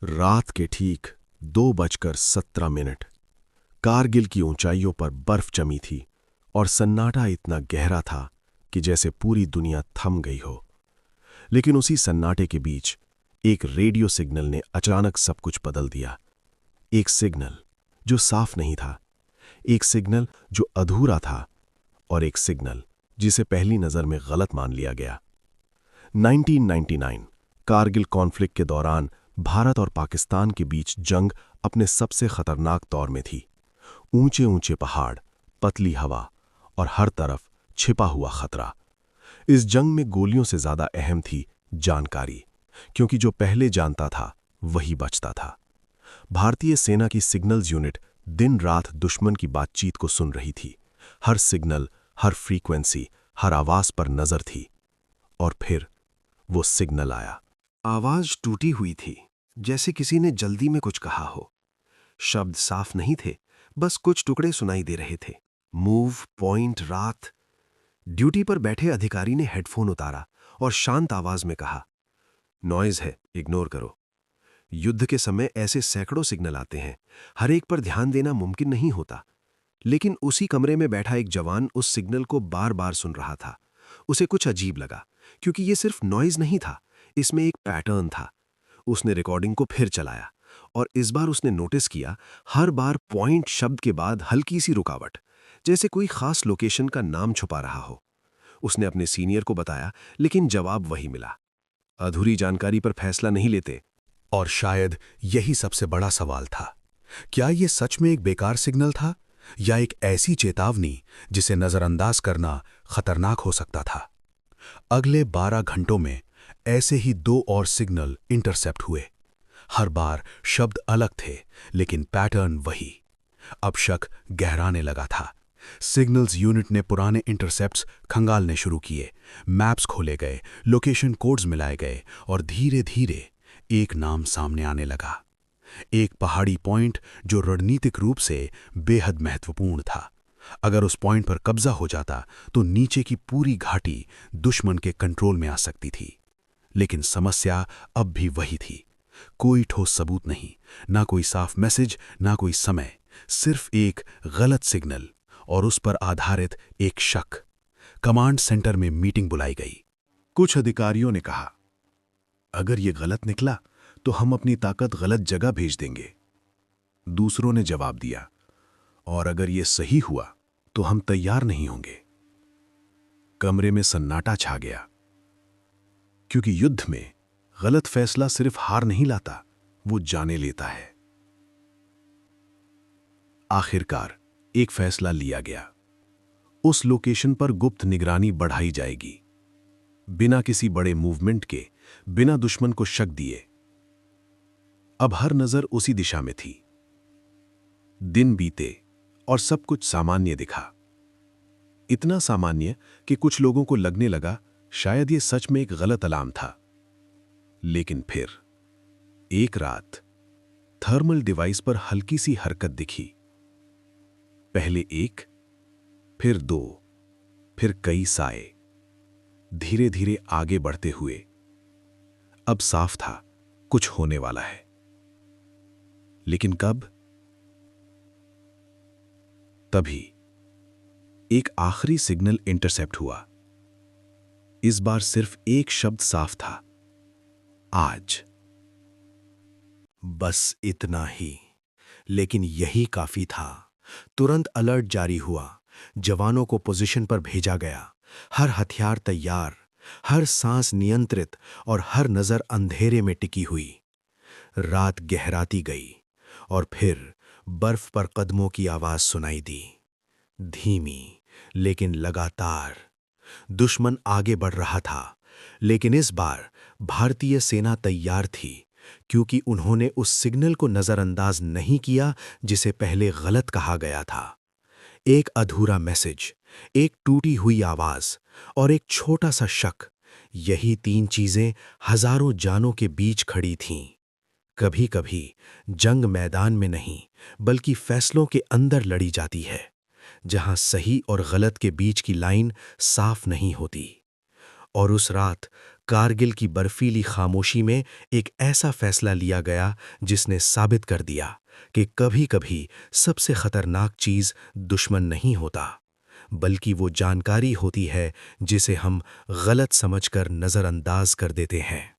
रात के ठीक 2:17 कारगिल की ऊंचाइयों पर बर्फ जमी थी और सन्नाटा इतना गहरा था कि जैसे पूरी दुनिया थम गई हो। लेकिन उसी सन्नाटे के बीच एक रेडियो सिग्नल ने अचानक सब कुछ बदल दिया। एक सिग्नल जो साफ नहीं था, एक सिग्नल जो अधूरा था, और एक सिग्नल जिसे पहली नजर में गलत मान लिया गया। 1999 कारगिल कॉन्फ्लिक्ट के दौरान भारत और पाकिस्तान के बीच जंग अपने सबसे खतरनाक दौर में थी। ऊंचे ऊंचे पहाड़, पतली हवा और हर तरफ छिपा हुआ खतरा। इस जंग में गोलियों से ज्यादा अहम थी जानकारी, क्योंकि जो पहले जानता था वही बचता था। भारतीय सेना की सिग्नल्स यूनिट दिन रात दुश्मन की बातचीत को सुन रही थी। हर सिग्नल, हर फ्रीक्वेंसी, हर आवाज पर नजर थी। और फिर वो सिग्नल आया। आवाज टूटी हुई थी, जैसे किसी ने जल्दी में कुछ कहा हो। शब्द साफ नहीं थे, बस कुछ टुकड़े सुनाई दे रहे थे। मूव, पॉइंट, रात। ड्यूटी पर बैठे अधिकारी ने हेडफोन उतारा और शांत आवाज में कहा, नॉइज है, इग्नोर करो। युद्ध के समय ऐसे सैकड़ों सिग्नल आते हैं, हर एक पर ध्यान देना मुमकिन नहीं होता। लेकिन उसी कमरे में बैठा एक जवान उस सिग्नल को बार बार सुन रहा था। उसे कुछ अजीब लगा, क्योंकि ये सिर्फ नॉइज नहीं था, इसमें एक पैटर्न था। उसने रिकॉर्डिंग को फिर चलाया और इस बार उसने नोटिस किया, हर बार पॉइंट शब्द के बाद हल्की सी रुकावट, जैसे कोई खास लोकेशन का नाम छुपा रहा हो। उसने अपने सीनियर को बताया, लेकिन जवाब वही मिला, अधूरी जानकारी पर फैसला नहीं लेते। और शायद यही सबसे बड़ा सवाल था। क्या ये सच में एक बेकार सिग्नल था, या एक ऐसी चेतावनी जिसे नजरअंदाज करना खतरनाक हो सकता था? अगले 12 घंटों में ऐसे ही 2 और सिग्नल इंटरसेप्ट हुए। हर बार शब्द अलग थे, लेकिन पैटर्न वही। अब शक गहराने लगा था। सिग्नल्स यूनिट ने पुराने इंटरसेप्ट्स खंगालने शुरू किए। मैप्स खोले गए, लोकेशन कोड्स मिलाए गए, और धीरे धीरे एक नाम सामने आने लगा। एक पहाड़ी पॉइंट जो रणनीतिक रूप से बेहद महत्वपूर्ण था। अगर उस पॉइंट पर कब्जा हो जाता तो नीचे की पूरी घाटी दुश्मन के कंट्रोल में आ सकती थी। लेकिन समस्या अब भी वही थी। कोई ठोस सबूत नहीं, ना कोई साफ मैसेज, ना कोई समय, सिर्फ एक गलत सिग्नल और उस पर आधारित एक शक। कमांड सेंटर में मीटिंग बुलाई गई। कुछ अधिकारियों ने कहा, अगर ये गलत निकला तो हम अपनी ताकत गलत जगह भेज देंगे। दूसरों ने जवाब दिया, और अगर ये सही हुआ तो हम तैयार नहीं होंगे। कमरे में सन्नाटा छा गया, क्योंकि युद्ध में गलत फैसला सिर्फ हार नहीं लाता, वो जाने लेता है। आखिरकार एक फैसला लिया गया। उस लोकेशन पर गुप्त निगरानी बढ़ाई जाएगी, बिना किसी बड़े मूवमेंट के, बिना दुश्मन को शक दिए। अब हर नजर उसी दिशा में थी। दिन बीते और सब कुछ सामान्य दिखा। इतना सामान्य कि कुछ लोगों को लगने लगा शायद ये सच में एक गलत अलार्म था। लेकिन फिर एक रात थर्मल डिवाइस पर हल्की सी हरकत दिखी। पहले एक, फिर 2, फिर कई साए, धीरे धीरे आगे बढ़ते हुए। अब साफ था कुछ होने वाला है, लेकिन कब? तभी एक आखिरी सिग्नल इंटरसेप्ट हुआ। इस बार सिर्फ एक शब्द साफ था, आज। बस इतना ही, लेकिन यही काफी था। तुरंत अलर्ट जारी हुआ, जवानों को पोजीशन पर भेजा गया, हर हथियार तैयार, हर सांस नियंत्रित और हर नजर अंधेरे में टिकी हुई। रात गहराती गई और फिर बर्फ पर कदमों की आवाज सुनाई दी, धीमी लेकिन लगातार। दुश्मन आगे बढ़ रहा था, लेकिन इस बार भारतीय सेना तैयार थी, क्योंकि उन्होंने उस सिग्नल को नजरअंदाज नहीं किया जिसे पहले गलत कहा गया था। एक अधूरा मैसेज, एक टूटी हुई आवाज और एक छोटा सा शक, यही 3 चीजें हजारों जानों के बीच खड़ी थीं। कभी कभी जंग मैदान में नहीं, बल्कि फैसलों के अंदर लड़ी जाती है, जहां सही और गलत के बीच की लाइन साफ नहीं होती। और उस रात कारगिल की बर्फीली खामोशी में एक ऐसा फैसला लिया गया जिसने साबित कर दिया कि कभी-कभी सबसे खतरनाक चीज दुश्मन नहीं होता, बल्कि वो जानकारी होती है जिसे हम गलत समझकर नजरअंदाज कर देते हैं।